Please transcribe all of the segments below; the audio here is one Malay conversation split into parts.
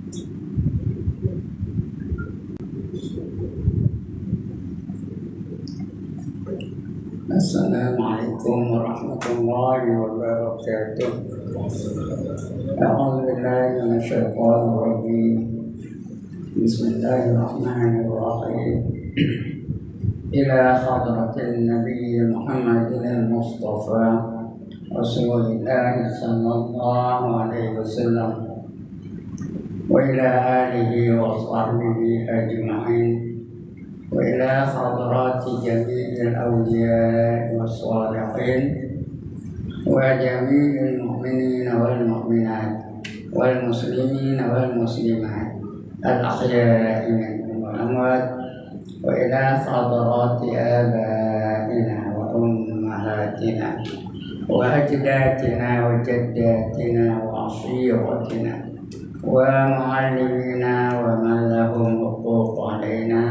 Assalamualaikum warahmatullahi wabarakatuh. A'udzu billahi minasyaitonir rajim. Bismillahirrahmanirrahim. Ila hadratin Nabi Muhammadin al-Mustafa Rasulillah sallallahu alaihi wasallam wa ila alihi wa sahbihi ajma'in. وإلى حضرات جميع الأولياء والصالحين وجميع المؤمنين والمؤمنات والمسلمين والمسلمات الأحياء منهم والأموات وإلى حضرات آبائنا وأمهاتنا وأجدادنا وجداتنا وعشيرتنا ومعلمينا ومن لهم حقوق علينا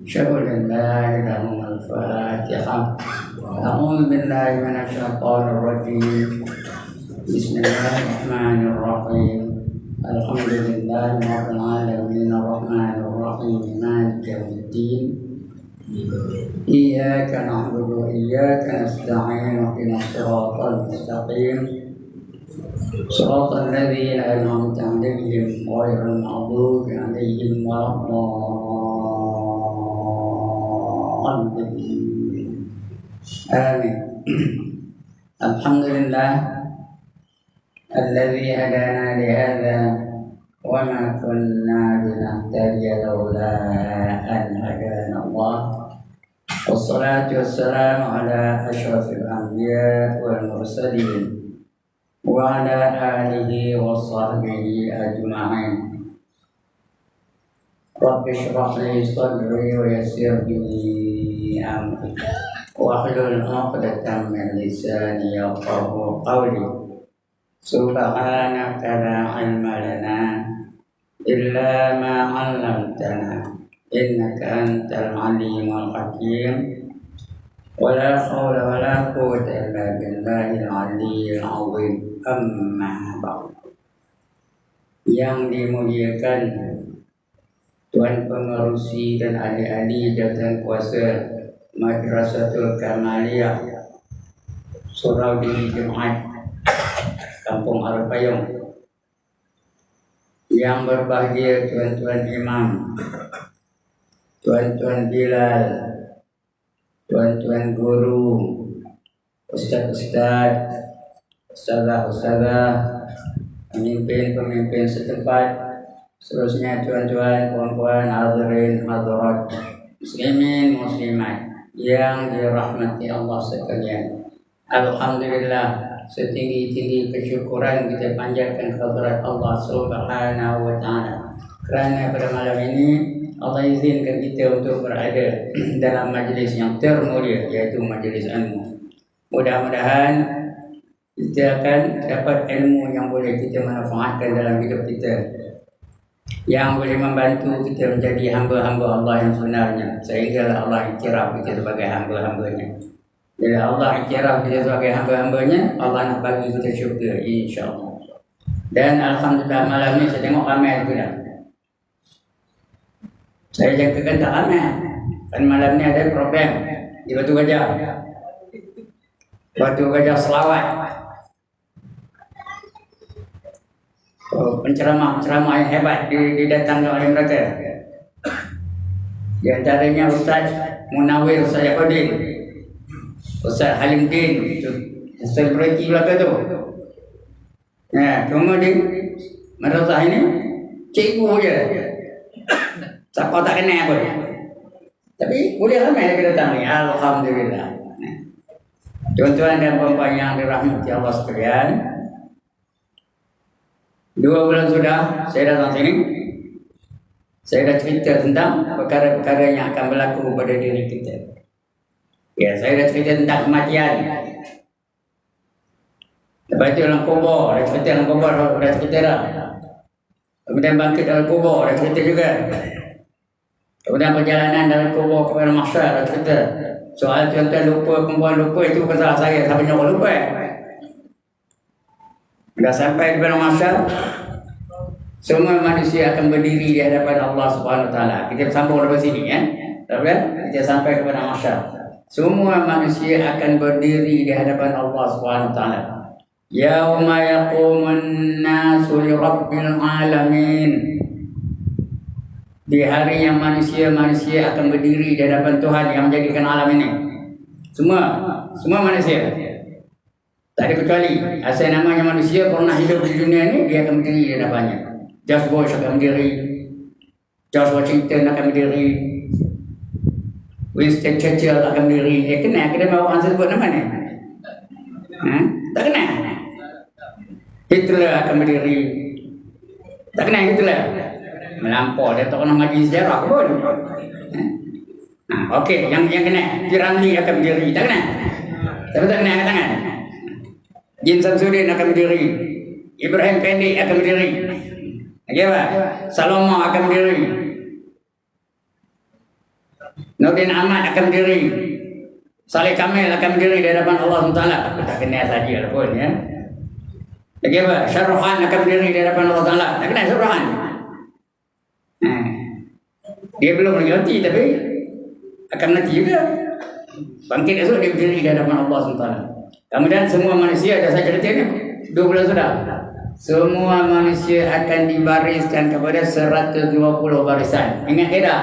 شهد الله لهم الفاتحة. أعوذ بالله من الشيطان الرجيم. بسم الله الرحمن الرحيم. الحمد لله رب العالمين الرحمن الرحيم مالك يوم الدين. إياك نعبد وإياك نستعين اهدنا الصراط المستقيم صراط الذين أنعمت عليهم غير المغضوب عليهم ولا آمين. الحمد لله الذي هدانا لهذا وما كنا لنهتدي لولا أن هدانا الله والصلاة والسلام على أشرف الأنبياء والمرسلين وعلى آله وصحبه أجمعين. رب اشرح لي صدري ويسر لي أمري واحلل عقدة من لساني يفقهوا قولي. سبحانك لا علم لنا إلا ما علمتنا إنك أنت العليم الحكيم. ولا حول ولا قوة إلا بالله العلي العظيم. Amma ba'd. Yang dimuliakan Tuan Pengerusi dan ahli-ahli jawatan kuasa Madrasatul Kamaliyah Surau Diri Jumaat Kampung Arapayung, yang berbahagia tuan-tuan imam, tuan-tuan Bilal, tuan-tuan guru, ustaz-ustaz, ustazah-ustazah, pemimpin-pemimpin setempat, seterusnya tuan-tuan, puan-puan, hadirin, hadirat, muslimin, muslimat yang dirahmati Allah sekalian. Alhamdulillah, setinggi-tinggi kesyukuran kita panjatkan kehadirat Allah Subhanahu wa taala kerana pada malam ini Allah izinkan kita untuk berada dalam majlis yang termulia, iaitu majlis ilmu. Mudah-mudahan kita akan dapat ilmu yang boleh kita manfaatkan dalam hidup kita, yang boleh membantu kita menjadi hamba-hamba Allah yang sebenarnya, sehingga Allah iktiraf kita sebagai hamba-hambanya. Bila Allah iktiraf kita sebagai hamba-hambanya, Allah nak bagi kita syurga, insyaAllah. Dan alhamdulillah malam ni saya tengok ramai tu dah. Saya jangkakan tak ramai, kan malam ni ada program di Batu Gajah, Batu Gajah Selawat. Penceramah-penceramah yang hebat didatangkan oleh mereka. Di antaranya Ustaz Munawir Sayahuddin, Ustaz Halimdin, selebriti belaka tu. Cuma di madrasah ini cikgu je, siapa tak kenal pun. Tapi boleh ramai kita datang ni, alhamdulillah. Tuan-tuan dan puan-puan yang dirahmati Allah sekalian, 2 bulan sudah saya datang sini. Saya dah cerita tentang perkara-perkara yang akan berlaku pada diri kita. Ya, saya dah cerita tentang kematian. Lepas itu dalam kubur, dah cerita dalam kubur, dah cerita dah. Kemudian bangkit dalam kubur, dah cerita juga. Kemudian perjalanan dalam kubur kepada mahsyar, dah cerita. Soal tuan-tuan lupa, perempuan lupa, itu bukan salah saya, siapa yang lupa. Dah sampai di padang mahsyar, Semua manusia akan berdiri di hadapan Allah Subhanahu Wa Taala. Kita sambung dari sini ya. Kita sampai kepada masyar. Semua manusia akan berdiri di hadapan Allah Subhanahu Wa Taala. Yauma yaqumun nasu li rabbil alamin. Di hari yang manusia akan berdiri di hadapan Tuhan yang menjadikan alam ini. Semua manusia. Tak ada kecuali. Asal namanya manusia pernah hidup di dunia ini, dia akan berdiri di hadapannya. George Bush akan berdiri, George Washington akan berdiri, Winston Churchill akan berdiri. Kena bawa orang sebut nama ni? Tak kena. Hitler akan berdiri. Tak kena Hitler. Melampau, dia tak pernah ngaji sejarah pun. Okey, yang kena Piramli akan berdiri. Tak kena? Tapi tak kena angkat tangan. Jin Samsudin akan berdiri. Ibrahim Pendek akan berdiri. Okey apa? Salomo akan berdiri. Nurdin Ahmad akan berdiri. Saleh Kamil akan berdiri di hadapan Allah SWT. Tak kena saja pun ya. Okey apa? Syarrohan akan berdiri di hadapan Allah SWT. Tak kena Syarrohan. Dia belum lagi mati tapi akan mati juga. Bangkit esok dia berdiri di hadapan Allah SWT. Kemudian semua manusia, dah saya cerita ni 12 sudah. Semua manusia akan dibariskan kepada 120 barisan. Ingat ke tak?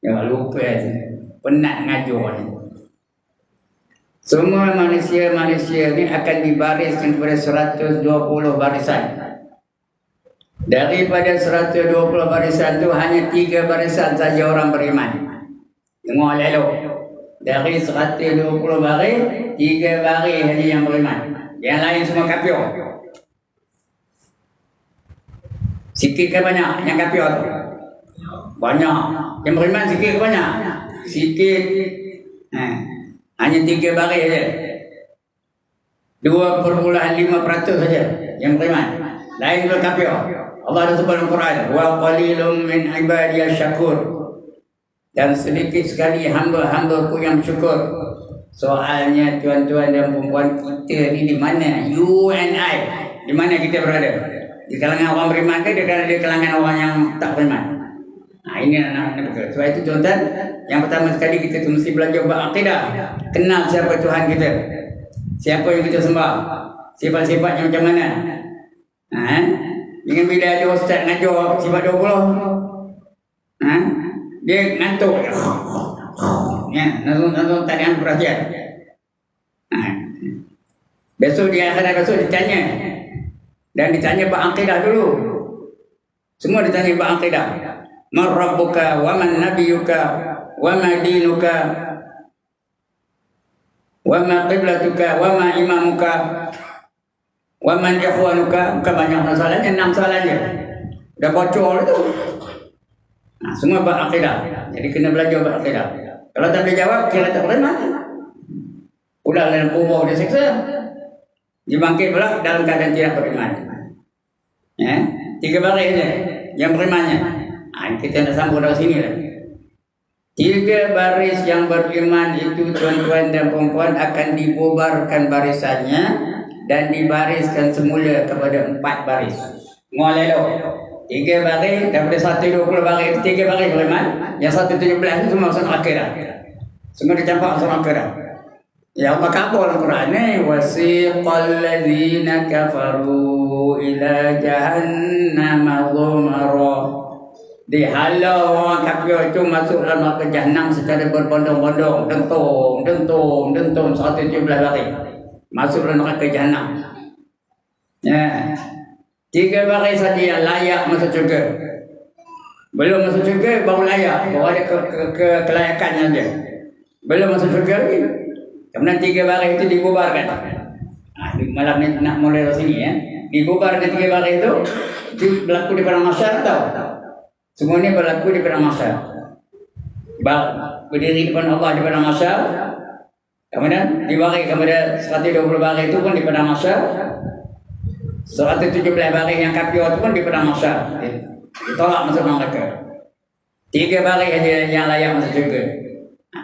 Jangan lupa penat ngajar ni. Semua manusia ni akan dibariskan kepada 120 barisan. Daripada 120 barisan tu hanya 3 barisan saja orang beriman. Dengar elok. Dari 120 baris, 3 baris saja yang beriman. Yang lain semua kafir. Sikit ke banyak yang kafir tu? Banyak. Yang beriman sikit ke banyak? Sikit. Hanya 3 baris saja. 2.5% saja yang beriman. Lain pun kafir. Allah dah sebut dalam Quran, wa qalilum min ibadiyasy syakur. Dan sedikit sekali hamba-hambaku yang bersyukur. Soalnya tuan-tuan dan perempuan, kita ni di mana? You and I. Di mana kita berada? Di kalangan orang beriman ke di kalangan orang yang tak beriman? Ini anak-anak betul. Sebab itu tuan-tuan, yang pertama sekali kita tu mesti belajar berakidah. Kenal siapa Tuhan kita. Siapa yang kita sembah. Sifat-sifatnya macam mana. Dengan bila ada ustaz ngajar sifat 20. Dia ngantuk. Nonton tak ada perhatian. Besok dia ditanya. Dan ditanya berakidah dulu. Semua ditanya berakidah. Man rabbuka wa man nabiyuka wa ma dinuka wa ma qiblatuka wa ma imamuka wa man ikhwanuka. Bukan banyak masalahnya, 6 soalan je. Dah bocor itu. Semua berakidah. Jadi kena belajar berakidah. Kalau tak boleh jawab, kira tak beriman. Udah dalam kubur dia seksa. Dibangkit pula dalam keadaan tidak beriman. 3 baris je yang berimannya. Kita nak sambung dari sini lah. 3 baris yang beriman itu tuan-tuan dan perempuan akan dibubarkan barisannya dan dibariskan semula kepada 4 baris. Ngolelo. 3 baris daripada 120 baris, 3 baris beriman. Yang 117 itu semua masuk akhirat. Semua dicampak masuk akhirat. Ya Allah kabul Al-Quran ni, wasiqal ladzina kafaru ila jahannam zumara. Dihalau orang kafir itu masuk dalam neraka Jahannam secara berbondong-bondong, dentung 117 baris. Masuk dalam neraka Jahannam. 3 baris saja yang layak masuk syurga. Belum masuk syurga baru layak, baru ada kelayakannya dia. Belum masuk syurga lagi. Kemudian 3 baris itu dibubarkan. Malam ni nak mulai dari sini ya. Dibubarkan 3 baris itu berlaku di padang mahsyar tau. Semua ini berlaku di padang mahsyar. Berdiri di depan Allah di padang mahsyar. Kemudian dibagi kepada 120 baris itu pun di padang mahsyar. 117 baris yang kafir itu pun di padang mahsyar. Ditolak masuk neraka. 3 baris saja yang layak masuk syurga.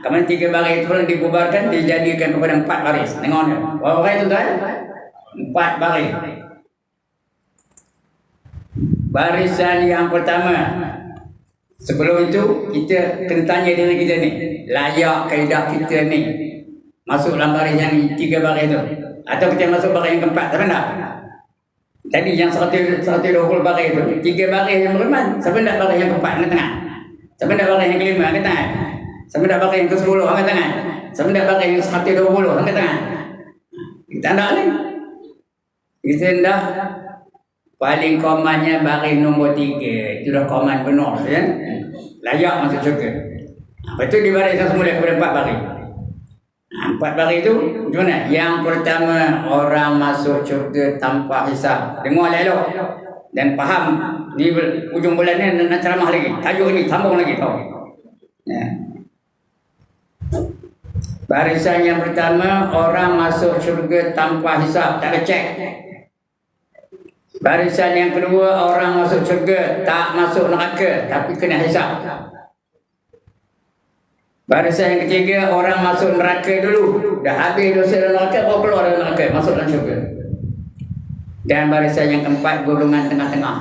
Kemudian 3 baris itu pun dibubarkan, dijadikan kepada 4 baris. Tengok ni. Berapa baris tu tuan? 4 baris. Barisan yang pertama, sebelum itu kita kena tanya diri kita ni, layak kaedah kita ni masuk dalam baris yang 3 baris tu, atau kita masuk baris yang keempat, siapa nak? Tadi yang 120 baris tu, 3 baris yang beriman, siapa nak baris yang keempat angkat tangan? Siapa nak baris yang kelima angkat tangan? Siapa nak baris yang ke-10 angkat tangan? Siapa nak baris yang 120 angkat tangan? Kita nak ni, kita dah paling komannya baris nombor 3. Itu dah koman penuh, ya? Layak masuk syurga. Lepas tu dibariskan semula kepada 4 baris. 4 baris itu macam mana? Yang pertama, orang masuk syurga tanpa hisab. Dengar elok dan faham. Ni ujung bulan ni nak ceramah lagi. Tajuk ni sambung lagi kau. Ya. Barisan yang pertama, orang masuk syurga tanpa hisab, tak ada cek. Barisan yang kedua, orang masuk syurga tak masuk neraka tapi kena hisab. Barisan yang ketiga, orang masuk neraka dulu, dah habis dosa dalam neraka, baru keluar dari neraka, masuk dalam syurga. Dan barisan yang keempat, golongan tengah-tengah.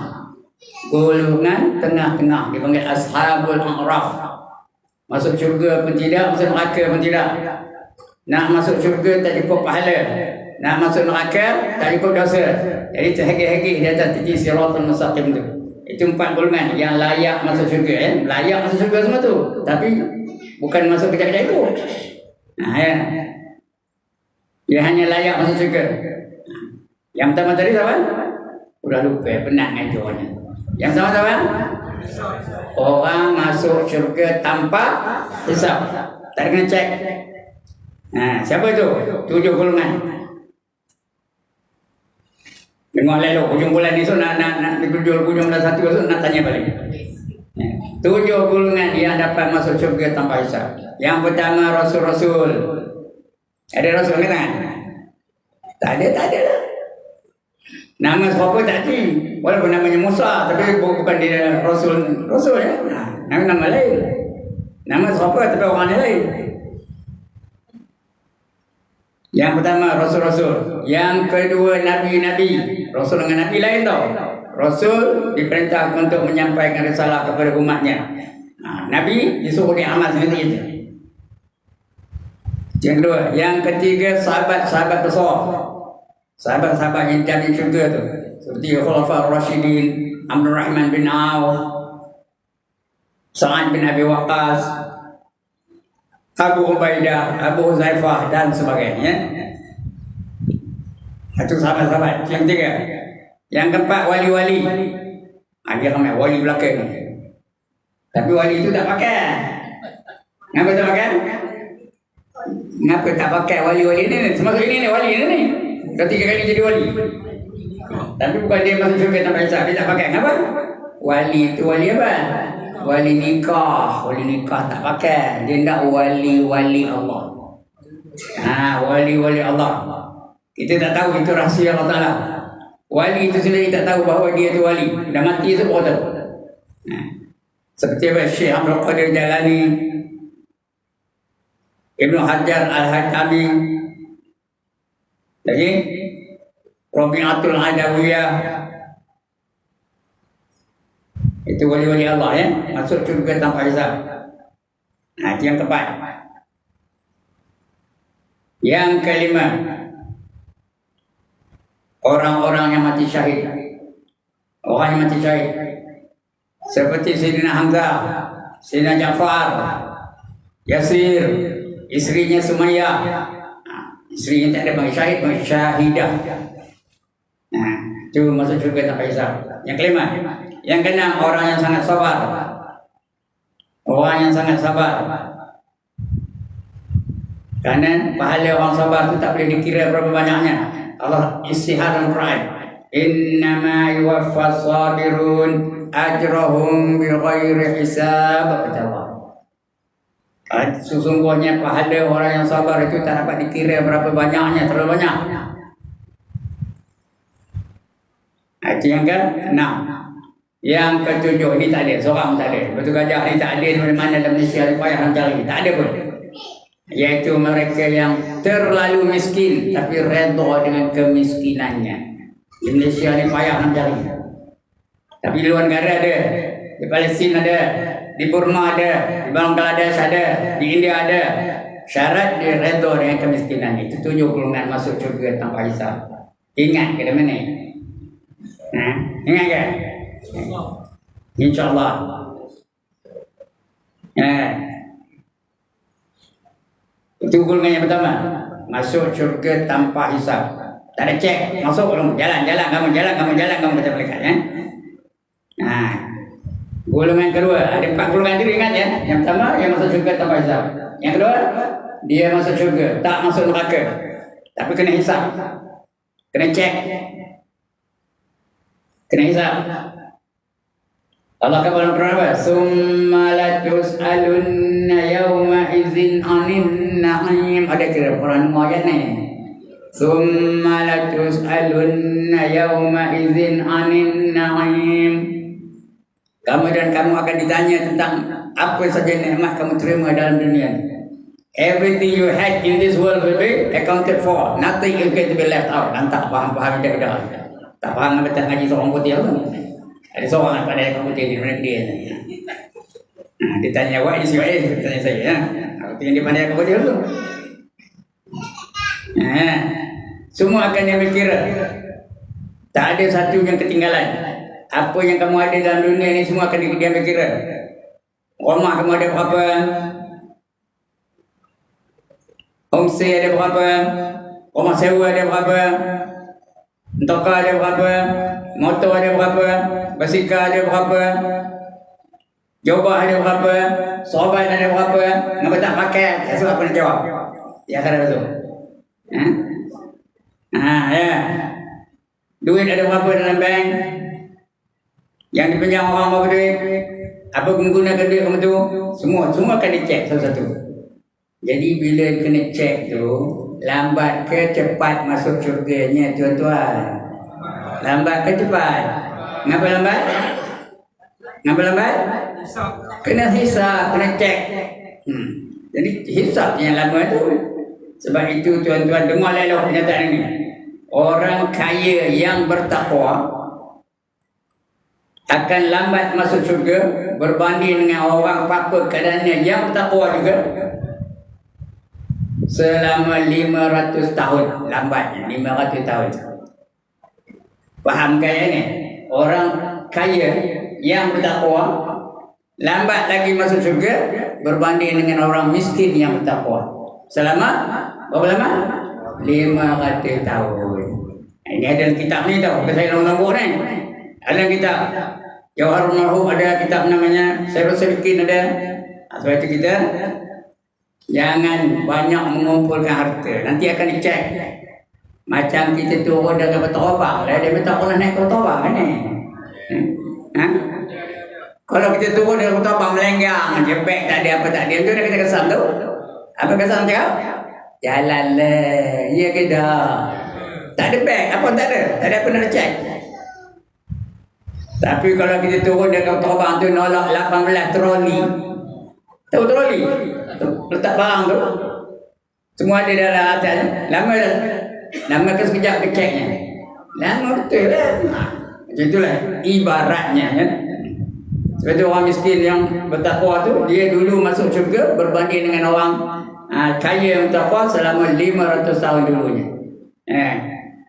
Golongan tengah-tengah dipanggil Ashabul A'raf. Masuk syurga pun tidak, masuk neraka pun tidak. Nak masuk syurga tak cukup pahala, nak masuk neraka tak cukup dosa. Jadi terhegih-hegih di atas titik siratul mustaqim tu. Itu 4 golongan yang layak masuk syurga, ya. Layak masuk syurga semua tu, tapi bukan masuk kejap-kejap itu. Ya. Dia hanya layak masuk syurga. Yang pertama tadi siapa? Udah lupa, penat ngajarnya. Yang pertama siapa? Orang masuk syurga tanpa hisab, tak kena cek. Siapa tu? 7 golongan. Dengar elok hujung bulan ni, so nak hujung bulan 1 besok nak tanya balik. 7 golongan yang dapat masuk syurga tanpa hisab. Yang pertama, rasul-rasul. Ada rasul kan? Tak ada lah. Nama siapa tak ada. Walaupun namanya Musa, tapi bukan dia rasul ya. Nama lain. Nama siapa tapi orang lain. Yang pertama, rasul-rasul. Yang kedua, nabi-nabi. Rasul dengan nabi lain tau. Rasul diperintah untuk menyampaikan risalah kepada umatnya. Nabi disuruh diamal sendiri. Yang kedua. Yang ketiga, sahabat-sahabat besar. Sahabat-sahabat yang jadi syurga tu. Seperti Khulafaur Rasyidin, Abdul Rahman bin Auf, Sa'ad bin Abi Waqqas, Abu Ubaidah, Abu Huzaifah dan sebagainya. Itu sahabat-sahabat. Yang ketiga. Yang keempat, wali-wali. Dia ramai wali belakang ni. Tapi wali itu tak pakai. Kenapa tak pakai? Kenapa tak pakai wali-wali ni? Termasuk ini ni wali ni. Ketiga kali jadi wali. Tapi bukan dia masuk syurga tanpa hisab. Dia tak pakai. Kenapa? Wali itu wali apa? Wali nikah. Wali nikah tak pakai. Dia nak wali-wali Allah. Wali-wali Allah. Kita tak tahu itu rahsia Allah Ta'ala. Wali itu sendiri tak tahu bahawa dia itu wali. Dah mati itu baru tahu. Seperti apa Syekh Abdul Qadir Jalani, Ibnu Hajar Al-Haytami, lagi Rabi'atul Adawiyah. Itu wali-wali Allah, ya. Masuk syurga tanpa hisab. Itu yang keempat. Yang kelima, orang-orang yang mati syahid. Orang yang mati syahid seperti Sayyidina Hamzah, Sayyidina Ja'far, Yasir, isterinya Sumayyah. Isterinya tak ada bagi syahid, bagi syahidah. Itu masuk syurga tanpa hisab. Yang kelima. Yang keenam, orang yang sangat sabar. Orang yang sangat sabar. Karena pahala orang sabar itu tak boleh dikira berapa banyaknya. Allah istihad dalam Quran. Innama yuwaffas sabirun ajrahum bighairi hisab, kata Allah. Sesungguhnya pahala orang yang sabar itu tak dapat dikira berapa banyaknya, terlalu banyak. Itu yang ke-6. Yang ke-7 ini tak ada, seorang tak ada. Batu Gajah ni tak ada di mana dalam Malaysia, payah cari, tak ada pun. Iaitu mereka yang terlalu miskin tapi redha dengan kemiskinannya. Di Malaysia ni payah nak cari. Tapi di luar negara ada, di Palestin ada, di Burma ada, di Bangladesh ada, di India ada. Syarat dia redha dengan kemiskinan itu 7 golongan masuk syurga tanpa hisab. Ingat ke mana? Ingat ke? InsyaAllah. Itu golongan yang pertama, masuk syurga tanpa hisab. Tak ada cek, masuk belum? Jalan kamu kata mereka ya. Golongan kedua, ada 4 golongan itu ingat ya. Yang pertama, yang masuk syurga tanpa hisab. Yang kedua, dia masuk syurga, tak masuk neraka. Tapi kena hisab. Kena cek. Kena hisab. Allah kata dalam Quran apa? Summa latus'alunna yawma idzin 'anil na'im. Ada kira Quran ayat ni. Summa latus'alunna yawma idzin 'anil na'im. Kamu akan ditanya tentang apa saja nikmat kamu terima dalam dunia. Everything you had in this world will be accounted for. Nothing is going to be left out. Tak faham dah. Tak faham apa tak ngaji seorang putih tu. Ada seorang pada kamu putih di mana dia. Dia tanya what is your age? Dia tanya saya ya. Aku tinggal di mana kamu putih tu. Semua akan diambil kira. Tak ada satu yang ketinggalan. Apa yang kamu ada dalam dunia ni semua akan diambil kira. Rumah kamu ada berapa? Homestay ada berapa? Rumah sewa ada berapa? Entokar ada berapa? Motor ada berapa? Basikal ada berapa? Jubah ada berapa? Sobat ada berapa? Kenapa tak pakai? Esok apa nak jawab? Ya kan betul? Ya. Duit ada berapa dalam bank? Yang dipinjam orang berapa duit? Apa menggunakan duit kamu tu? Semua akan dicek satu-satu. Jadi bila kena cek tu, lambat ke cepat masuk syurganya tuan-tuan? Lambat ke cepat? Kenapa lambat? Kena hisab, kena cek. Jadi hisab yang lama tu. Sebab itu tuan-tuan dengarlah pernyataan ini. Orang kaya yang bertakwa akan lambat masuk syurga berbanding dengan orang apa keadaannya yang bertakwa juga selama 500 tahun lambatnya 500 tahun. Faham kaya ni? Orang kaya yang bertakwa lambat lagi masuk syurga berbanding dengan orang miskin yang bertakwa selama berapa lama? 500 tahun. Ini ada kitab ni tau, bukan saya nombor ni. Ada kitab Jawharul Marhum, ada kitab namanya Syairul Sadiqin ada. Sebab itu kita jangan banyak mengumpulkan harta. Nanti akan dicek. Macam kita turun dengan bertawabang. Dia tak pernah naik bertawabang kan ni. Kalau kita turun dengan bertawabang melenggang, jebek tak ada apa tak ada. Itu dah kita kesam tu. Apa kesam cakap? Jalan lah. Ya ke dah? Tak ada beg. Apa tak ada? Tak ada apa nak cek. Tapi kalau kita turun dengan bertawabang tu nolak 18 troli. Tahu troli? Letak barang tu. Semua ada dalam atas. Lama ke sekejap keceknya. Lama betul lah. Macam itulah ibaratnya ya. Sebab itu orang miskin yang bertakwa tu, dia dulu masuk syurga berbanding dengan orang kaya yang bertakwa selama 500 tahun dulunya.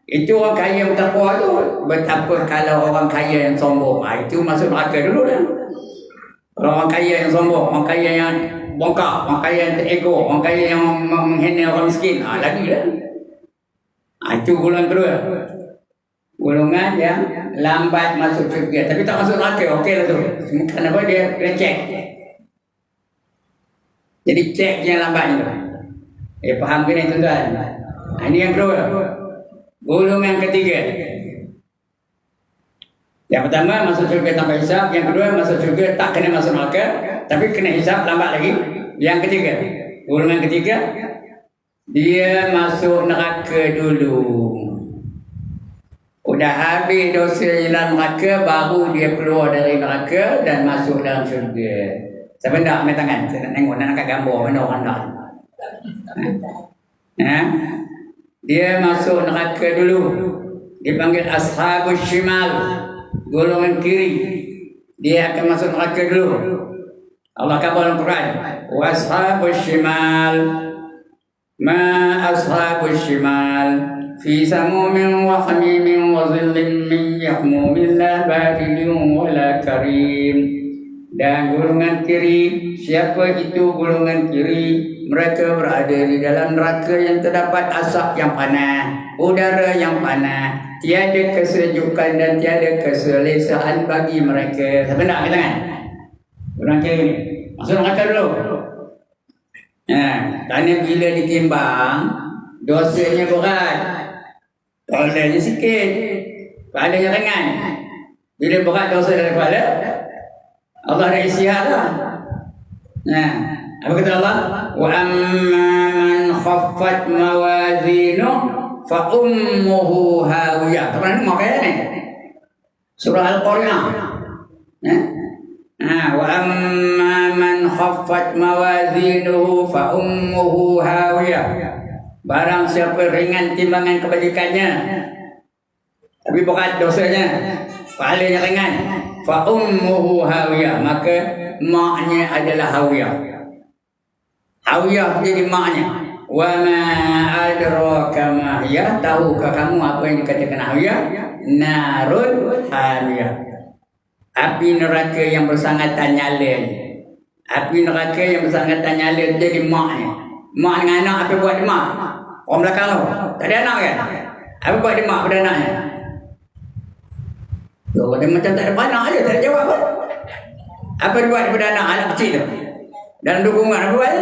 Itu orang kaya yang bertakwa tu. Betapa kalau orang kaya yang sombong, itu masuk neraka dulu dah. Kalau orang kaya yang sombong, orang kaya yang bongkak, orang kaya yang terego, orang kaya yang menghina orang miskin, lagi dah. Itu golongan kedua. Golongan yang lambat masuk syurga, tapi tak masuk neraka, okey lah tu. Kenapa dia kena cek? Jadi cek yang lambatnya tu. Faham ke ni tuan-tuan? Ini yang kedua. Golongan ketiga. Yang pertama masuk syurga tanpa hisab, yang kedua masuk syurga tak kena masuk neraka, tapi kena hisab lambat lagi. Yang ketiga, golongan ketiga, dia masuk neraka dulu. Udah habis dosa dalam neraka, baru dia keluar dari neraka dan masuk dalam syurga. Siapa nak ambil tangan? Saya nak tengok, nak angkat gambar mana orang nak. Dia masuk neraka dulu. Dipanggil Ashabus Shimal. golongan kiri dia akan masuk neraka dulu. Allah kata dalam Quran, wa ashabus shimal ma ashabus shimal fi samumin wa hamimin wa zillin min yahmumin la baridin wa la karim. Dan golongan kiri, siapa itu golongan kiri? Mereka berada di dalam neraka yang terdapat asap yang panas, udara yang panas, tiada kesejukan dan tiada keselesaan bagi mereka. Siapa nak kata kan? Orang kiri ni masuk neraka dulu. Kerana bila ditimbang, dosanya berat, pahalanya sikit, pahalanya ringan. Bila berat dosa dari kepala, Allah dah istihad lah. Apa kata Allah? Wa amma man khaffat mawazinu fa ummuhu hawiyah. Apa ni maknanya ni? Surah Al-Qari'ah. Wa amma man khaffat mawazinuhu fa ummuhu hawiyah. Barang siapa ringan timbangan kebajikannya tapi berat dosanya, pahalanya ringan, fa ummuhu hawiyah, maka maknya adalah hawiyah. Hawiyah jadi maknya. Wa ma adraka ma hiya, tahukah kamu apa yang dikatakan hawiyah? Narun hamiyah, api neraka yang bersangatan nyala. Api neraka yang bersangatan nyala jadi maknya. Mak dengan anak apa buat dia mak? Orang belakang tu tak ada anak kan? Apa buat dia mak pada anaknya? Dia macam tak ada anak aja, tak ada jawab pun. Apa dia buat daripada anak kecil tu? Dalam dukungan apa buat?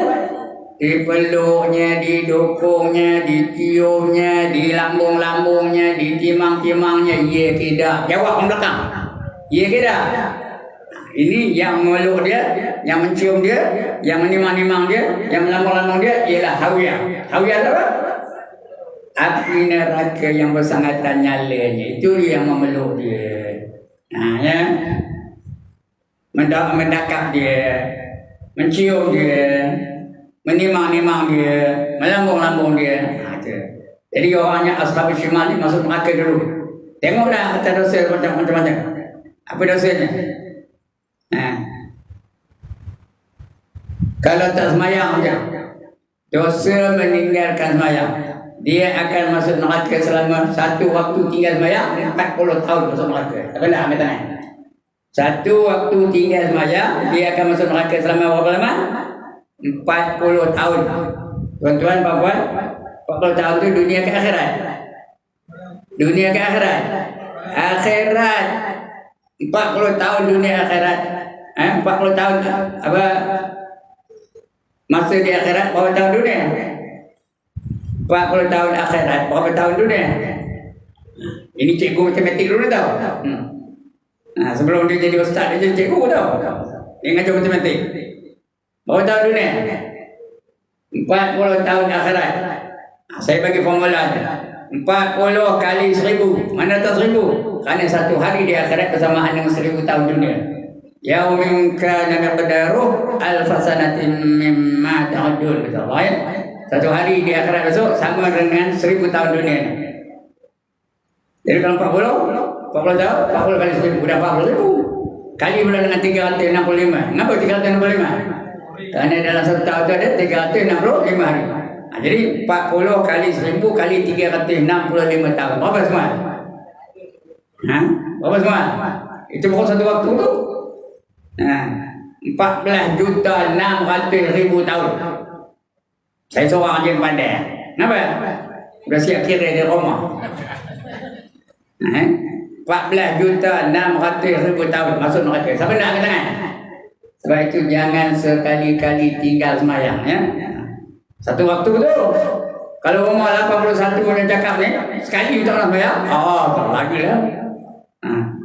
Dipeluknya, didukungnya, diciumnya, dilambung-lambungnya, ditimang-timangnya. Ya tidak. Jawab orang belakang. Ya tidak. Ini yang meluk dia, yang mencium dia, yang menimang-nimang dia, yang melambung-lambung dia ialah hawiyah. Hawiyah apa? Api neraka yang bersangatan nyalanya. Itu yang memeluk dia. Ya. Mendakap dia, mencium dia, menimang-nimang dia, melambung-lambung dia. Jadi orangnya ashabul shimal ni masuk neraka dulu. Tengoklah atas dosa macam-macam. Apa dosanya? Kalau tak semayang je, dosa meninggalkan semayang, dia akan masuk neraka selama satu waktu tinggal semayang 40 tahun masuk neraka. Tak boleh ambil tangan. Satu waktu tinggal semayang, dia akan masuk neraka selama berapa lama? 40 tahun. Tuan-tuan, puan-puan, 40 tahun tu dunia ke akhirat? Dunia ke akhirat? Akhirat. 40 tahun dunia akhirat. 40 tahun apa? Masa di akhirat berapa tahun dunia? 40 tahun akhirat berapa tahun dunia? Ini cikgu matematik dulu tahu. Sebelum dia jadi ustaz dia jadi cikgu tahu. Dia ngajar matematik. Berapa tahun dunia? 40 tahun akhirat. Saya bagi formula je. 40 kali 1000. Mana tahu 1000? Kerana satu hari di akhirat bersamaan dengan 1000 tahun dunia. Yaumin kana miqdaruhu alf sanatin mimma ta'udun, kata Allah ya. Satu hari di akhirat besok sama dengan 1000 tahun dunia. Jadi kalau 40 tahun, 40 kali 1000 sudah 40,000. Kali pula dengan 365. Kenapa 365? Kerana dalam satu tahun itu ada 365 hari. Jadi 40 kali 1000 kali 365 tahun. Berapa semua? Berapa semua? Itu pukul satu waktu tu. 14.600.000 tahun. Saya seorang je yang pandai. Kenapa? Sudah siap kira di rumah. 14.600.000 tahun masuk neraka. Siapa nak angkat tangan? Sebab itu jangan sekali-kali tinggal semayang ya. Satu waktu tu. Kalau umur 81 yang cakap ni, sekali tak nak semayang. Tak lagi lah.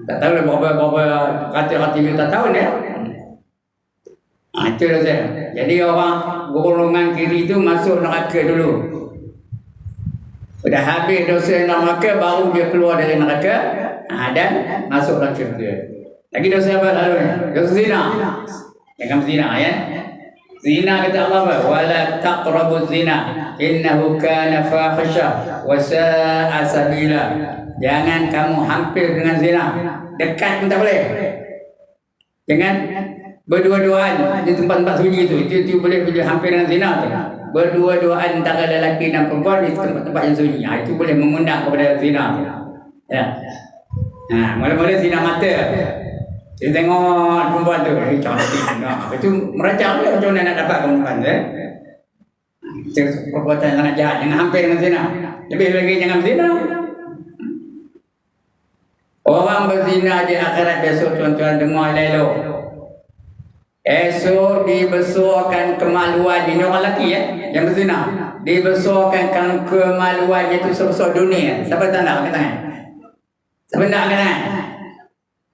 Tak tahu dah berapa ratus juta tahun ya. Itu dah saya. Jadi orang golongan kiri itu masuk neraka dulu. Sudah habis dosa neraka baru dia keluar dari neraka dan masuk dalam syurga. Lagi dosa apa lalu ni? Dosa zina. Jangan zina ya. Zina kata Allah apa? Wala taqrabuz zina innahu kana fahisha wa sa'a sabila. Jangan kamu hampir dengan zina. Dekat pun tak boleh. Jangan berdua-duaan di tempat-tempat sunyi itu boleh hampir dengan zina tu. Berdua-duaan antara lelaki dan perempuan di tempat-tempat yang sunyi. Itu boleh mengundang kepada zina. Ya. Mula-mula zina mata. Dia tengok perempuan tu, cantik. Itu merancang dia macam mana nak dapat perempuan tu. Perbuatan sangat jahat. Jangan hampir dengan zina. Lebih lagi jangan berzina. Orang berzina di akhirat besok, tuan-tuan dengar elok. Esok dibesarkan kemaluan. Ini orang lelaki yang berzina. Dibesarkan kemaluan itu sebesar dunia. Siapa tak nak angkat tangan? Siapa nak angkat tangan?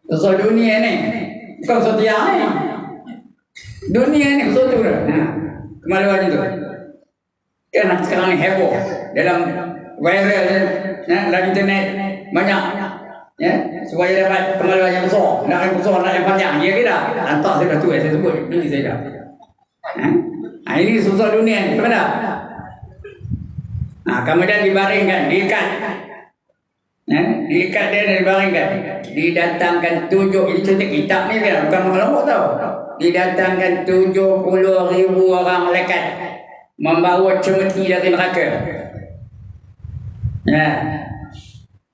Sebesar dunia ni. Bukan besar tiang ni. Dunia ni besar tu dah. Kemaluan itu. Kan sekarang ni heboh. Dalam viral dalam internet banyak. Ya, supaya dapat kemaluan yang besar, nak yang besar, nak yang panjang, ya ke tak? Lantak saya dah tu, saya sebut, beli saya dah. Ini susah dunia ni, betul tak? Kemudian dibaringkan, diikat. Diikat dia dan dibaringkan. Didatangkan 7, ini cerita kitab ni kan, bukan mengelompok tau. Didatangkan 70,000 orang malaikat membawa cemeti dari neraka.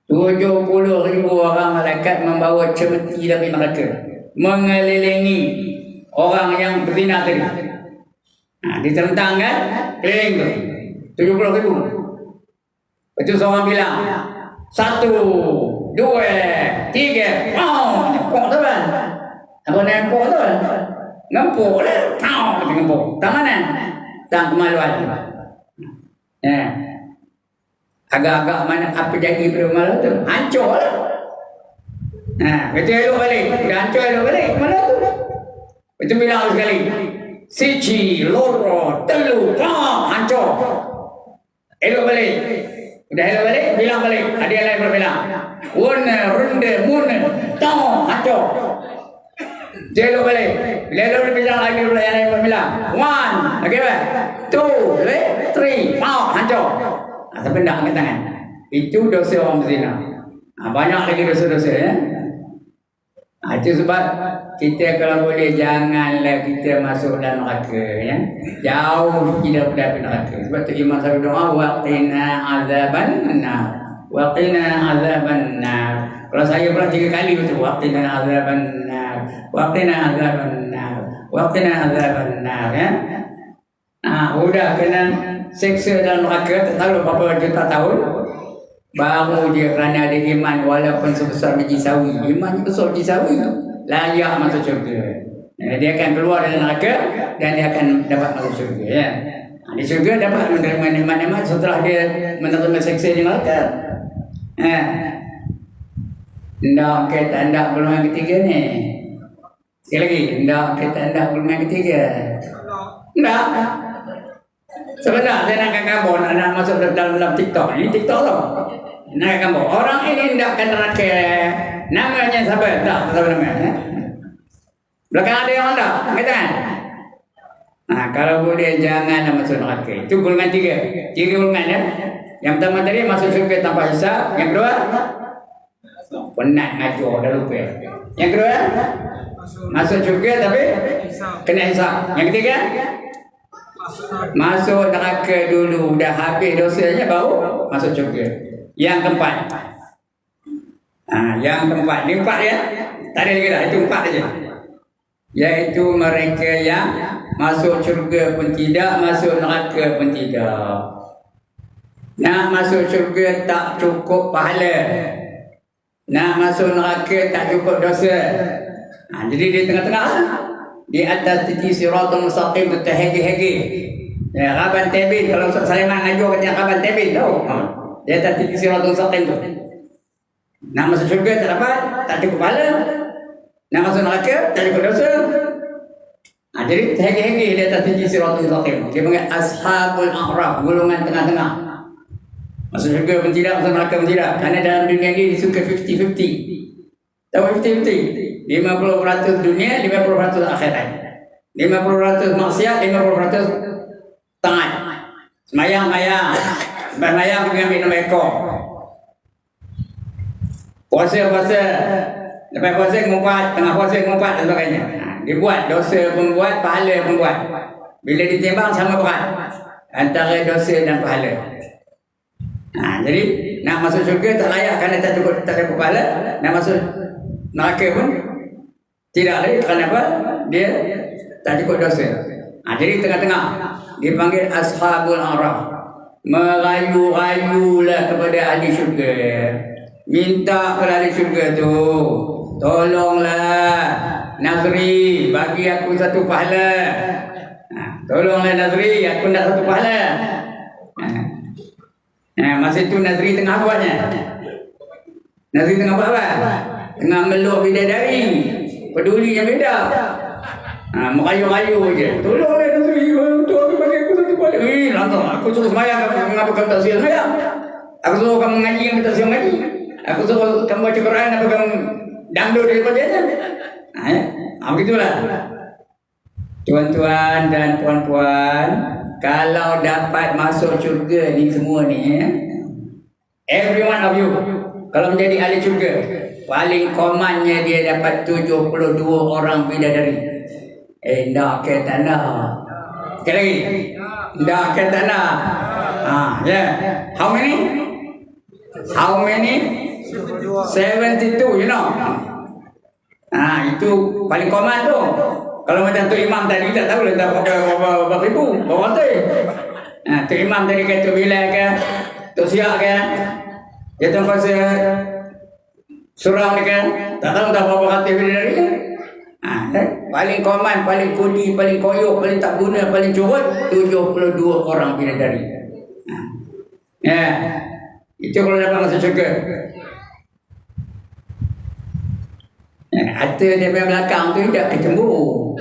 70,000 orang malaikat membawa cemeti dari neraka mengelilingi orang yang berzina tadi. Ditentang kan keliling tu 70,000. Itu seorang bilang 1, 2, 3, nempuk tu kan. Apa nempuk tu kan? Nempuk lah. Nempuk. Tak mana? Tak kemaluan. Agak-agak mana apa jadi pada malam tu? Hancur lah. Betul elok balik. Dah hancur elok balik malam tu. Betul bilang sekali. Siji, loro, telu, hancur. Elok balik. Udah elok balik, bilang balik. Ada yang lain berbilang. Warna, ronde, muna, hancur. Dia elok balik. Bila elok bilang lagi yang lain berbilang. 1, okay, 2, 3, hancur. Tapi tak angkat tangan. Itu dosa orang berzina. Banyak lagi dosa-dosa ya. Itu sebab kita kalau boleh janganlah kita masuk dalam neraka ya. Jauh kita daripada neraka. Sebab tu Imam selalu doa waqina azabannar. Waqina azabannar. Kalau saya pernah 3 kali betul waqina azabannar. Waqina azabannar. Waqina azabannar ya. Udah kena seksa dalam neraka tak tahu berapa juta tahun baru dia kerana ada iman walaupun sebesar biji sawi. Imannya besar biji sawi layak masuk syurga. Dia akan keluar dari neraka dan dia akan dapat masuk syurga ya. Di syurga dapat menerima nikmat-nikmat setelah dia menerima seksa di neraka. Hendak ke tanda golongan ketiga ni. Sekali lagi, hendak ke tanda golongan ketiga. Hendak. Sebenarnya saya nak gambar nak masuk dalam TikTok. Ini TikTok tau. Nak gambar. Orang ini hendakkan neraka. Namanya siapa? Tak tahu namanya. Belakang ada yang hendak. Katakan. Kalau boleh janganlah masuk neraka. Itu golongan 3. 3 golongan ya. Yang pertama tadi masuk syurga tanpa hisab. Yang kedua penat ngajar dah lupa. Yang kedua masuk syurga tapi kena hisab. Yang ketiga masuk neraka dulu, dah habis dosanya baru masuk syurga. Yang keempat. Yang keempat. Ini 4 ya. Tak ada lagi dah. Itu 4 saja. Yaitu mereka yang masuk syurga pun tidak, masuk neraka pun tidak. Nak masuk syurga tak cukup pahala. Nak masuk neraka tak cukup dosa. Jadi di tengah-tengah. Di atas titik siratul mustaqim tu terhegi-hegi. Ya, Raban Tebin. Kalau Ustaz Saliman ngajar katanya Raban Tebin tahu. Di atas titik siratul mustaqim tu. Nak masuk syurga tak dapat, tak cukup pahala. Nak masuk neraka tak cukup dosa. Jadi terhegi-hegi di atas titik siratul mustaqim. Dia panggil ashabul a'raf, golongan tengah-tengah. Masuk syurga pun tidak, masuk neraka pun tidak. Kerana dalam dunia ini disuka 50-50. Tahu 50-50? 50% dunia, 50% akhirat. 50% maksiat, 50% taat. Semayang-mayang. Semayang dengan minum ekor. Puasa-puasa, lepas puasa ngumpat, tengah puasa ngumpat dan sebagainya. Dia buat dosa pun buat, pahala pun buat. Bila ditimbang sama berat antara dosa dan pahala. Jadi nak masuk syurga tak layak kerana tak cukup pahala, nak masuk neraka pun tidak layak kerana apa? Dia tak cukup dosa. Jadi tengah-tengah dipanggil Ashabul Araf. Merayu-rayulah kepada ahli syurga. Minta kepada ahli syurga tu, tolonglah Nazri, bagi aku satu pahala. Tolonglah Nazri, aku nak satu pahala. Masa itu Nazri tengah buatnya. Nazri tengah buat apa? Tengah meluk bidadari. Peduli yang beda. Merayu-rayu je. Tolonglah Nazri, tu aku bagi aku satu pahala. Lantar, aku suruh semayang, kenapa kamu tak siap semayang? Aku suruh kamu ngaji, kamu tak siap ngaji. Aku suruh kamu baca Quran, apa kamu dangdut daripada dia. Begitulah. Tuan-tuan dan puan-puan, kalau dapat masuk syurga ni semua ni, every one of you, kalau menjadi ahli syurga, paling komannya dia dapat 72 orang bidadari. Nak ke tanah. Sekali lagi. Nak ke tanah. How many? How many? 72, you know. Itu paling common tu. Kalau macam tu imam tadi tak tahu lah berapa ribu, berapa ratus. Tu imam tadi kata Bilal ke, Tok Siak ke, dia tu pasal surau ni ke, tak tahu dah berapa ratus bidadari ke. Paling common, paling kudi, paling koyok, paling tak guna, paling curut 72 orang bidadari. Itu kalau dapat masuk syurga. Harta daripada belakang tu tidak kecemburu.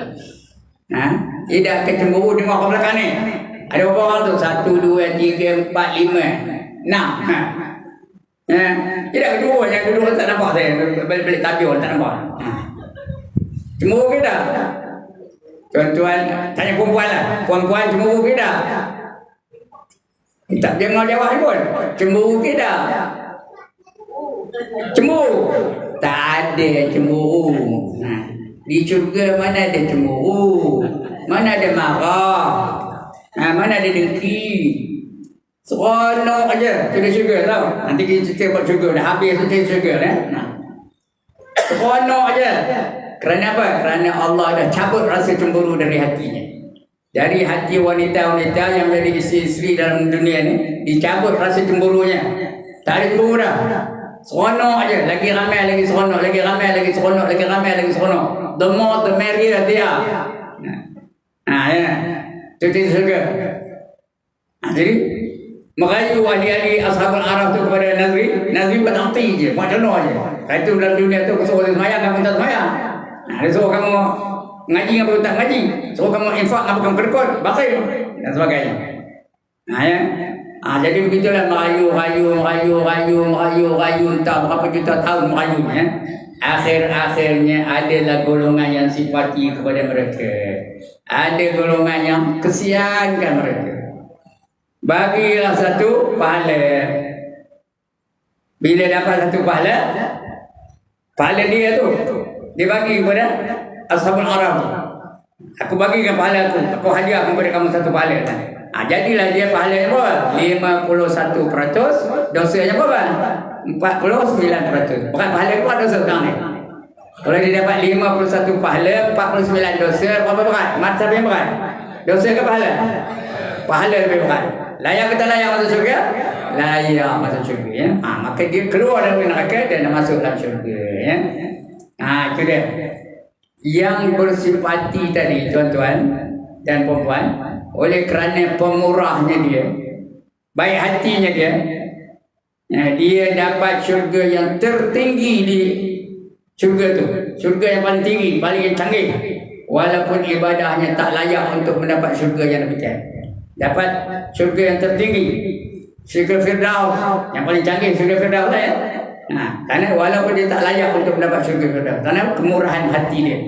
Tidak kecemburu dengan orang belakang ni. Ada berapa orang tu? 1, 2, 3, 4, 5, 6. Tidak kecemburu. Yang dulu tak nampak saya. Balik tabiur tak nampak. Cemburu ke tak? Tuan-tuan, tanya perempuan lah. Perempuan cemburu ke tak? Tak jangan jawab pun. Cemburu ke tak? Cemburu. Tak ada cemburu. Di syurga mana ada cemburu? Mana ada marah? Mana ada dengki? Seronok aja di syurga tahu. Nanti kita cerita buat syurga dah habis cerita syurga seronok aja. Kerana apa? Kerana Allah dah cabut rasa cemburu dari hatinya. Dari hati wanita-wanita yang menjadi isteri-isteri dalam dunia ni, dicabut rasa cemburunya. Tak ada cemburu dah. Seronok aja, lagi ramai lagi seronok, lagi ramai lagi seronok, lagi ramai lagi seronok. The more the merrier they are. Itu syurga. Jadi merayu ahli-ahli Ashabul Araf tu kepada Nazri bertakti je, buat contoh je. Itu dalam dunia tu suruh semayang, kamu tak semayang. Dia suruh kamu ngaji, kamu tak ngaji. Suruh kamu infak, kamu kedekut, bakhil dan sebagainya. Jadi begitulah merayu, entah berapa juta tahun merayunya. Akhir-akhirnya adalah golongan yang simpati kepada mereka. Ada golongan yang kesiankan mereka. Bagilah satu pahala. Bila dapat satu pahala dia tu dia bagi kepada Ashabul Araf. Aku bagikan pahala aku hadiah kepada kamu satu pahala. Jadilah dia pahala berapa? 51%. Dosanya berapa? 49%. Bukan pahala berapa dosa sekarang ni? Kalau dia dapat 51 pahala, 49 dosa, berapa berat? Mata lebih berat. Dosa ke pahala? Pahala lebih berat. Layak ke tak layak masuk syurga? Layak masuk syurga. Ya? Maka dia keluar dari neraka dan masuk dalam syurga. Ya? Itu dia. Yang bersifati tadi, tuan-tuan dan perempuan, oleh kerana pemurahnya dia, baik hatinya dia, dia dapat syurga yang tertinggi di syurga tu. Syurga yang paling tinggi, paling canggih. Walaupun ibadahnya tak layak untuk mendapat syurga yang demikian. Dapat syurga yang tertinggi, syurga Firdaus yang paling canggih, syurga Firdaus lah ya. Kerana walaupun dia tak layak untuk mendapat syurga Firdaus, kerana kemurahan hati dia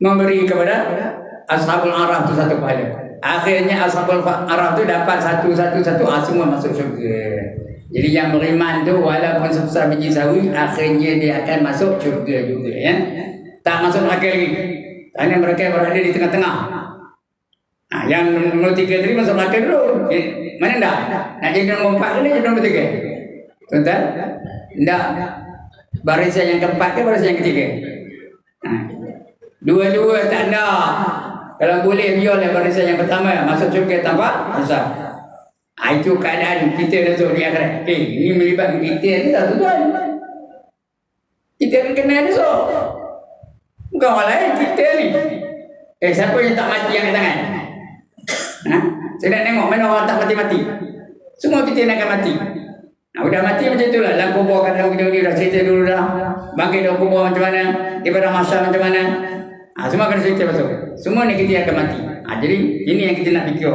memberi kepada Ashabul Araf tu satu pahala. Akhirnya Ashabul Araf tu dapat satu semua masuk syurga. Jadi yang beriman tu walaupun sebesar biji sawi, akhirnya dia akan masuk syurga juga, ya. Tak masuk neraka lagi. Kerana mereka berada di tengah-tengah. Yang nombor 3 tadi masuk neraka dulu. Mana dah? Nak jadi nombor 4 ni jadi nombor 3. Tuan-tuan? Tak. Barisan yang keempat ke barisan yang ketiga? Dua-dua tak ada. Kalau boleh biarlah barisan yang pertama masuk syurga tanpa hisab. Itu keadaan kita masuk di akhirat. Ini melibatkan kita ni tak, tuan. Kita akan kena esok. Bukan orang lain, kita ni. Siapa yang tak mati angkat tangan? Saya nak tengok mana orang tak mati-mati. Semua kita nak akan mati. Udah mati macam itulah. Dalam kubur kadang kita ni dah cerita dulu dah. Bangkit dalam kubur macam mana, daripada masyarakat macam mana. Semua akan cerita masuk. Semua ni kita akan mati. Jadi ini yang kita nak fikir.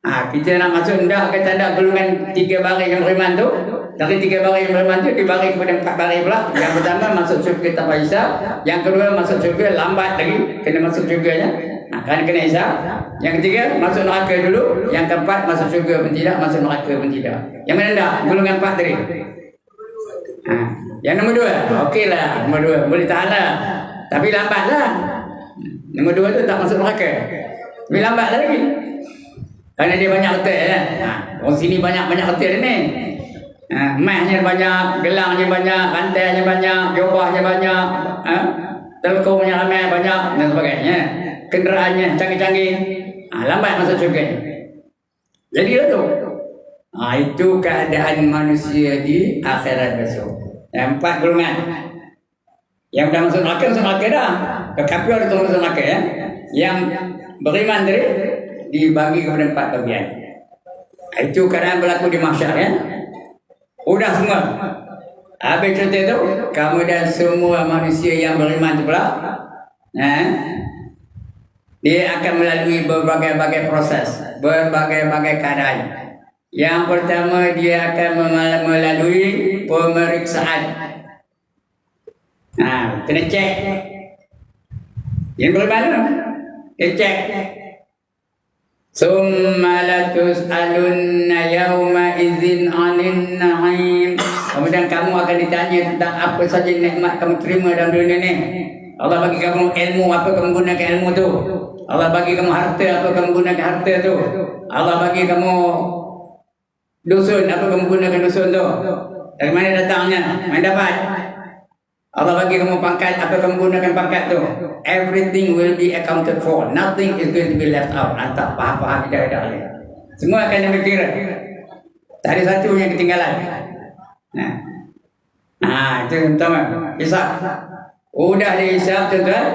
Kita nak masuk dah ke tanda golongan 3 baris yang beriman tu. Dari 3 baris yang beriman tu dibagi kepada 4 baris pula. Yang pertama masuk syurga tanpa hisab. Yang kedua masuk syurga lambat lagi, kena masuk syurganya. Kerana kena hisab. Yang ketiga masuk neraka dulu. Yang keempat masuk syurga pun tidak, masuk neraka pun tidak. Yang mana dah? Golongan 4 tadi. Yang nombor 2, okeylah. Nombor 2 boleh tahan lah. Tapi lambatlah. Nombor 2 tu tak masuk neraka. Tapi lambatlah lagi. Kerana dia banyak hotel, ya. Orang sini banyak-banyak hotel ni. Mahnya banyak, gelangnya banyak, rantainya banyak, jubahnya banyak, telkomnya ramai banyak dan sebagainya. Kenderaannya canggih-canggih. Lambat masuk syurga. Jadi tu. Itu keadaan manusia di akhirat besok. Yang 4 golongan. Yang dah masuk neraka dah. Kekafir ada masuk neraka, ya. Yang beriman tadi dibagi kepada 4 bagian. Itu keadaan berlaku di mahsyar, ya. Udah semua. Habis cerita tu, kamu dan semua manusia yang beriman tu pula, dia akan melalui berbagai-bagai proses, berbagai-bagai keadaan. Yang pertama dia akan melalui pemeriksaan. Kena cek. Yang beriman tu, dia cek. Summa latus'alunna yawma idzin 'anil na'im. Kemudian kamu akan ditanya tentang apa saja nikmat kamu terima dalam dunia ni. Allah bagi kamu ilmu, apa kamu gunakan ilmu tu. Allah bagi kamu harta, apa kamu gunakan harta tu. Allah bagi kamu dusun, apa kamu gunakan dusun tu. Dari mana datangnya? Mana dapat? Allah bagi kamu pangkat, apa kamu gunakan pangkat tu. Everything will be accounted for. Nothing is going to be left out. Tak faham-faham tidak ada lagi. Semua akan ambil kira. Tak ada satu yang ketinggalan. Itu pertama. Hisab. Udah dihisab, tuan-tuan.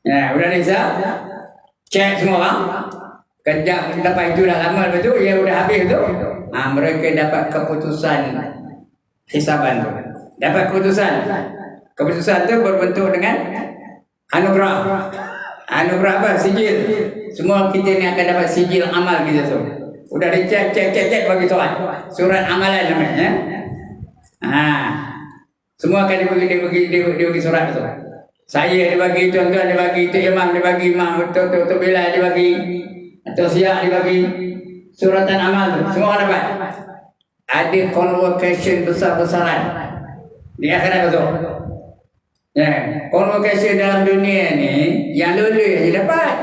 Udah dihisab. Cek semua orang. Kejap dapat itu dah lama lepas tu, ya udah habis tu. Mereka dapat keputusan hisaban tu. Dapat keputusan. Keputusan tu berbentuk dengan anugerah. Anugerah apa? Sijil. Semua kita ni akan dapat sijil amal kita tu. Udah dicek, cek bagi surat. Surat amalan namanya. Semua akan dibagi surat tu. Saya dibagi, tuan-tuan dibagi, Tok Imam dibagi, Tok Bilal dibagi, Tok Siak dibagi. Suratan amal tu. Semua orang dapat. Ada convocation besar-besaran di akhirat betul. Convocation dalam dunia ni yang lulus je dapat.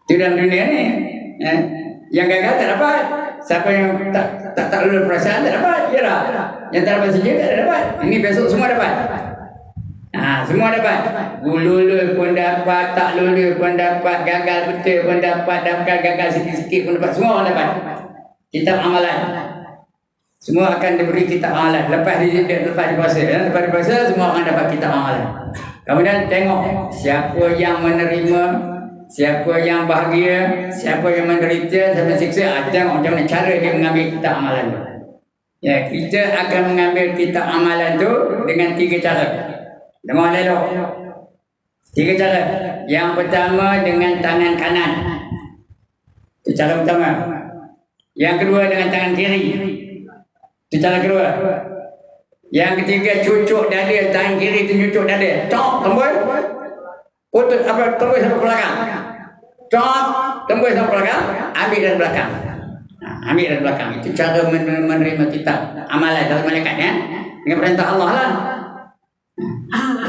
Itu dalam dunia ni. Yang gagal tak dapat. Siapa yang tak lulus perasaan tak dapat. Ya tak? Yang tak dapat sijil tak dapat. Ini besok semua dapat. Semua dapat. Lulus pun dapat, tak lulus pun dapat, gagal betul pun dapat, gagal sikit-sikit pun dapat. Semua orang dapat. Kitab amalan. Semua akan diberi kitab amalan. Lepas dipuasa, lepas dipuasa semua akan dapat kitab amalan. Kemudian tengok siapa yang menerima, siapa yang bahagia, siapa yang menderita, siapa yang siksa. Tengok macam mana cara dia mengambil kitab amalan tu. Kita akan mengambil kitab amalan tu dengan 3 cara. Dengar elok. 3 cara. Yang pertama dengan tangan kanan. Itu cara pertama. Yang kedua dengan tangan kiri. Itu cara kedua. Yang ketiga cucuk dada, tangan kiri itu cucuk dada. Cok, tembus. Putus tembus sampai belakang. Cok, tembus sampai belakang, ambil dari belakang. Ambil dari belakang. Itu cara menerima kitab amalan dari malaikat ya. Dengan perintah Allah lah.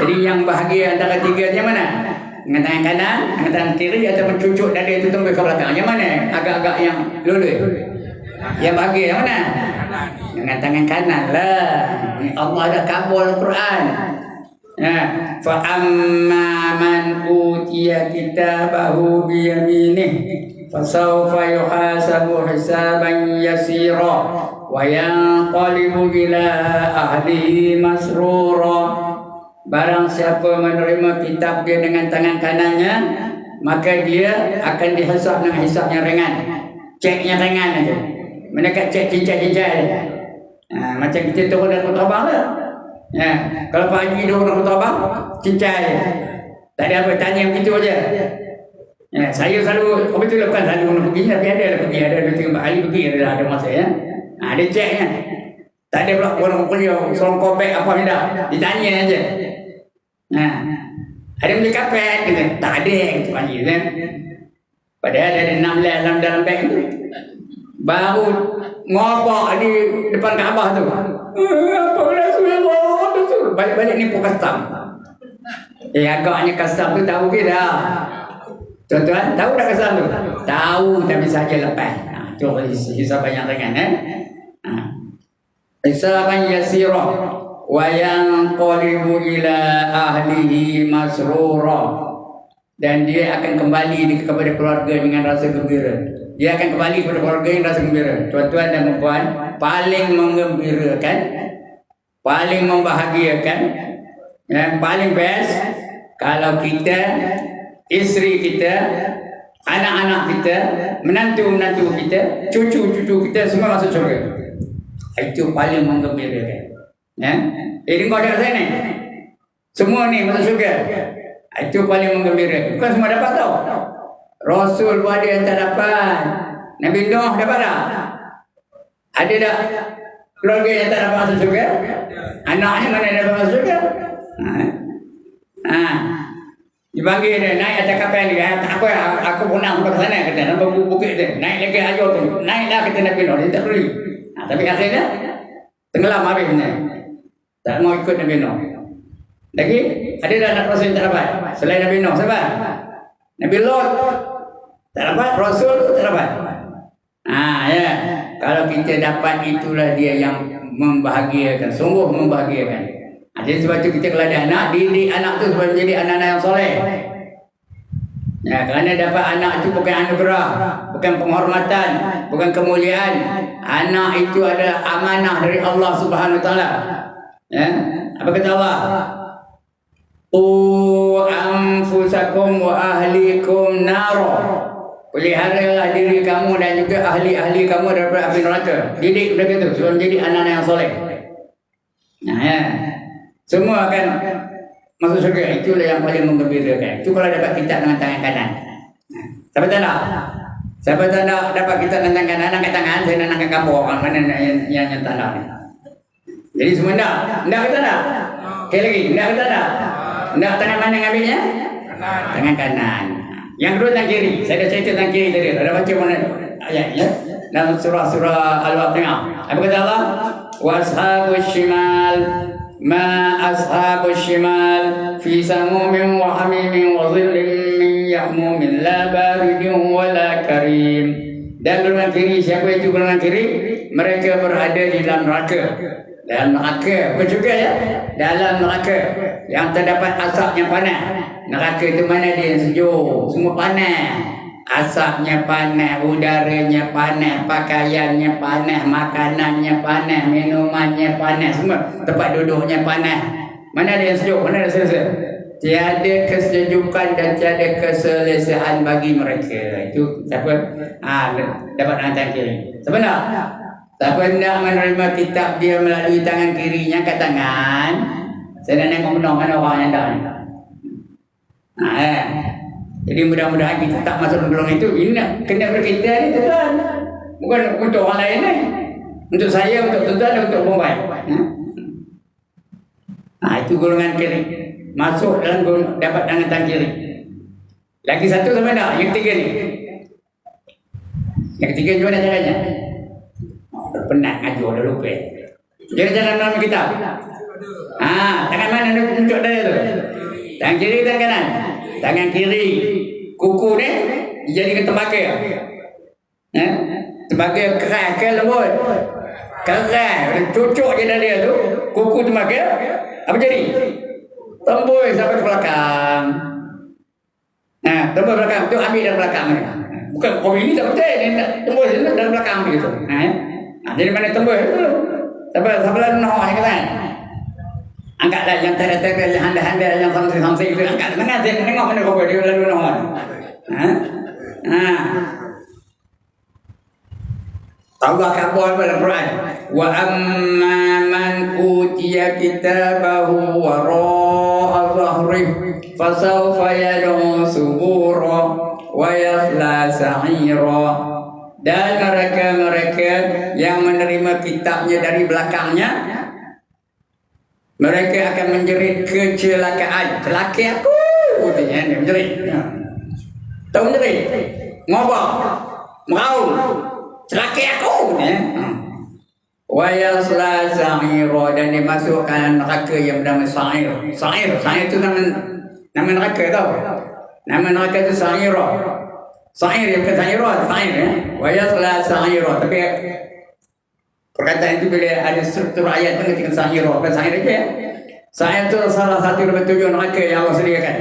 Jadi yang bahagia antara tiga yang mana? Dengan tangan kanan, dengan tangan kiri atau mencucuk dada itu tunggu ke belakang. Yang mana? Agak-agak yang lulu. Yang bahagia yang mana? Dengan tangan kanan lah. Allah dah kabul Al-Quran. Fa amma man utiya kitabahu bi yaminih fasawfa yuhasabu hisaban yasira wa yanqalibu ila ahlihi masrura. Barang siapa menerima kitab dia dengan tangan kanannya, maka dia akan dihisap dengan hisap yang ringan. Ceknya ringan aja. Mereka cek cincai-cincai. Macam kita turun dari Kota Abang lah. Kalau Pak Haji turun dari Kota Abang, cincai. Tak ada apa, tanya begitu aja. Saya selalu, betul bukan selalu nak pergi, tapi ada 2-3 kali pergi, ada masa ya. Ada ceknya. Tak ada pula orang kuliah, seorang kopek apa tidak. Ditanya aja. Ada beli kapet gitu. Tak ada gitu Pak Haji. Padahal ada 16 dalam beg itu. Baru ngopok di depan Kaabah tu. Apa Rasulullah? Balik-balik ni pun custom. Agaknya custom tu tahu ke dah. Tuan-tuan, tahu tak custom tu? Tahu tapi saja lepas. Tu hisaban yang ringan hisaban yasira wa yanqalibu ila ahlihi masrura. Dan dia akan kembali kepada keluarga dengan rasa gembira. Dia akan kembali kepada keluarga dengan rasa gembira. Tuan-tuan dan puan, paling menggembirakan, paling membahagiakan, paling best kalau kita, isteri kita, anak-anak kita, menantu-menantu kita, cucu-cucu kita semua masuk syurga. Itu paling menggembirakan. Ini kau ada sana. Semua ni masuk syurga. Itu paling menggembirakan. Bukan semua dapat tau. Rasul pun ada yang tak dapat. Nabi Nuh dapat tak? Ada tak keluarga yang tak dapat masuk syurga? Anaknya mana yang dapat masuk syurga? Dipanggil dia, naik atas kapal dia. Tak apa, aku pun nak sampai ke sana. Kata, nampak bukit dia. Naik lagi ajar tu. Naiklah kata Nabi Nuh. Dia tak perlu. Tapi akhirnya tenggelam habisnya. Tak mau ikut Nabi Nuh. Lagi ada dah anak Rasul yang tak dapat selain Nabi Nuh. Siapa? Nabi Lot tak dapat. Rasul tak dapat. Ya. Kalau kita dapat, itulah dia yang membahagiakan, sungguh membahagiakan. Jadi sebab itu kita kalau ada anak, didik anak tu supaya menjadi anak-anak yang soleh. Kerana dapat anak itu bukan anugerah, bukan penghormatan, bukan kemuliaan. Anak itu adalah amanah dari Allah Subhanahu Wa Taala. Apa kata Allah? Anfusakum wa ahlikum naro. Peliharalah diri kamu dan juga ahli-ahli kamu daripada api neraka. Didik mereka itu supaya menjadi anak-anak yang soleh. Semua akan masuk syurga. Itulah yang paling menggembirakan. Itu kalau dapat kitab dengan tangan kanan. Siapa tak nak? Siapa tak nak dapat kitab dengan tangan kanan? Angkat tangan. Saya nak angkat gambar orang mana yang tak nak ni. Jadi semua nak? Nak ke tak nak? Okey lagi. Nak ke tak nak? Nak tangan mana ngambilnya? Tangan kanan. Yang kedua tangan kiri. Saya dah cerita tangan kiri tadi. Ada baca mana ayatnya? Dalam surah Al-Waqi'ah. Apa kata Allah? Wa ashabus shimal ma ashabus shimal fi samumin wa hamimin wa dhillin min ya'mumin la baridin wa la karim. Dan golongan kiri, siapa itu golongan kiri? Mereka berada di dalam neraka. Dalam neraka, bukan juga ya? Dalam neraka yang terdapat asap yang panas. Neraka itu mana dia yang sejuk? Semua panas. Asapnya panas, udaranya panas, pakaiannya panas, makanannya panas, minumannya panas, semua tempat duduknya panas. Mana ada yang sejuk? Mana ada selesa? Tiada kesejukan dan tiada keselesaan bagi mereka. Itu siapa? Dapat tangan kiri. Siapa nak? Siapa nak menerima kitab dia melalui tangan kirinya ke tangan? Saya nak tengok benar mana orang yang dah ni. Jadi mudah-mudahan kita tak masuk dalam golongan itu. Ini nak kena berkita ni tuan. Bukan untuk orang lain ni. Untuk saya, untuk tuan dan untuk Bombay. Itu golongan kiri. Masuk dalam dapat tangan kiri. Lagi satu sama tak? Yang ketiga ni. Yang ketiga gimana caranya? Udah penat ngaji, udah lupa. Jadi cara dalam kita. Tangan mana tunjuk dari itu? Tangan kiri, tangan kanan. Tangan kiri, kuku ni dijadikan tembaga. Tembaga keras ke lembut? Keras, cucuk je dari dia tu. Kuku tembaga, apa jadi? Tembus sampai ke belakang. Tembus belakang tu ambil dari belakang ni. Bukan kau ini tak betul, dia tembus dari belakang begitu. Jadi mana tembus tu? Sampai noh ni kata. Angkatlah yang terdekat, yang handa-handa, yang samsing-samsing itu angkat. Tengah saya tengok mana kau dia lalu noh. Allah kata dalam Quran, wa amma man utiya kitabahu wara'a dhahrihi fasawfa yad'u subura wa yasla sa'ira. Dan mereka-mereka yang menerima kitabnya dari belakangnya, mereka akan menjerit kecelakaan. Celaka aku, katanya dia menjerit. Tahu menjerit? Ngobak, meraung. Celaka aku, wa yasla sa'ira, dan dimasukkan neraka yang bernama sa'ir. Sa'ir itu nama neraka tau. Nama neraka itu sa'ira. Sa'ir yang bukan sa'ira, sa'ir ya. Wa yasla sa'ira. Tapi perkataan itu bila ada struktur ayat itu ketika sa'ira, bukan sa'ir aja ya. Sa'ir itu salah satu dari tujuan neraka yang Allah sediakan.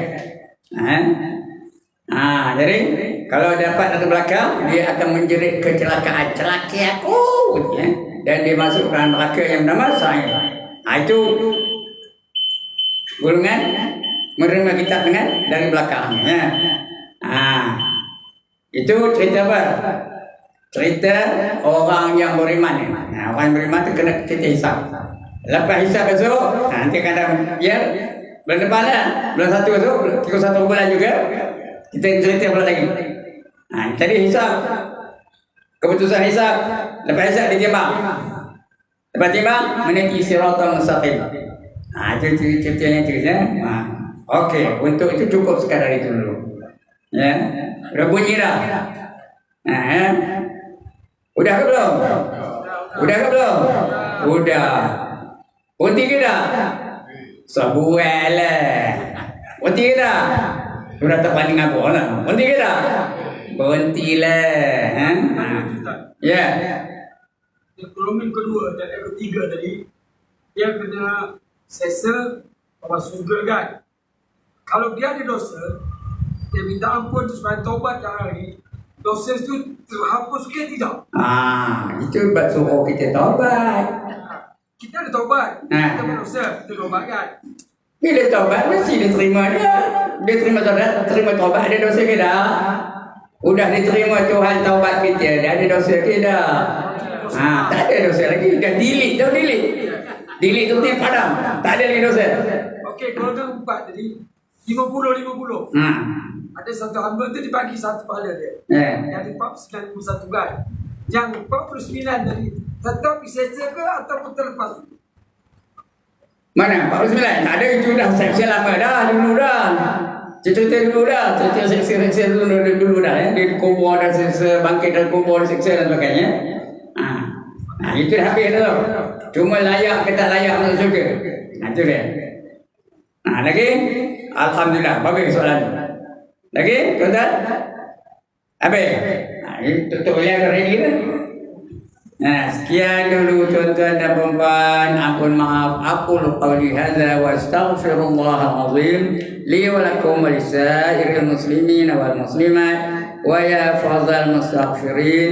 Jadi kalau dapat dari belakang, dia akan menjerit kecelakaan. Celaka aku, ya. Dan dimasukkan neraka yang bernama sa'ir. Itu golongan menerima kitab dengan dari belakangnya. Itu cerita apa? Cerita orang yang beriman. Orang yang beriman itu kena cerita hisab. Lepas hisab esok, nanti kadang biar bulan depan lah, bulan 1 esok, kira 1 bulan juga, kita cerita pula lagi. Tadi hisab, keputusan hisab, lepas hisab ditimbang. Lepas timbang, menaiki siratal mustaqim. Itu ceritanya cerita. Okey, untuk itu cukup sekadar itu dulu. Ya, udah bunyi dah. Udah ke belum? Udah ke belum? Udah. Berhenti ke dah? Sebuah lah. Berhenti ke dah? Sudah tak panding apa lah. Berhenti ke dah? Berhentilah. Ya. Ekonomi kedua dan yang ketiga tadi, dia kena sesa orang surga kan. Kalau dia ada dosa, dia minta ampun supaya taubat dah hari, dosa itu terhapus ke tidak? Itu buat suruh kita taubat. Kita ada taubat, kita berdosa, kita taubat kan. Bila taubat mesti diterima dia. Dia terima taubat, ada dosa ke dah? Udah diterima Tuhan taubat kita, dah ada dosa ke dah? Tak ada dosa lagi, dah delete, dah delete. Delete tu dia padam, tak ada lagi dosa. Okey, kalau tu 4 tadi 50-50. Ada satu hamba tu dibagi satu pahala dia. Yang 41 kan. Yang 49 tadi tetap disesa ke ataupun terlepas? Mana? 49? Tak ada, itu dah seksa lama dah, dulu dah. Cerita dulu dah, cerita seksa dulu dah ya. Dia kubur dah seksa, bangkit dari kubur seksa dan sebagainya. Itu dah habis dah. Cuma layak ke tak layak masuk syurga. Itu dia. Lagi? Alhamdulillah, bagus soalan. Lagi? Tuan-tuan? Habis? Tutup lihat ready kan? Sekian dulu tuan-tuan dan puan-puan. Ampun maaf. Aqulu qawli hadza wa astaghfirullahal azim li wa lakum wa lisairil muslimin wal muslimat wa ya fadhal mustaghfirin.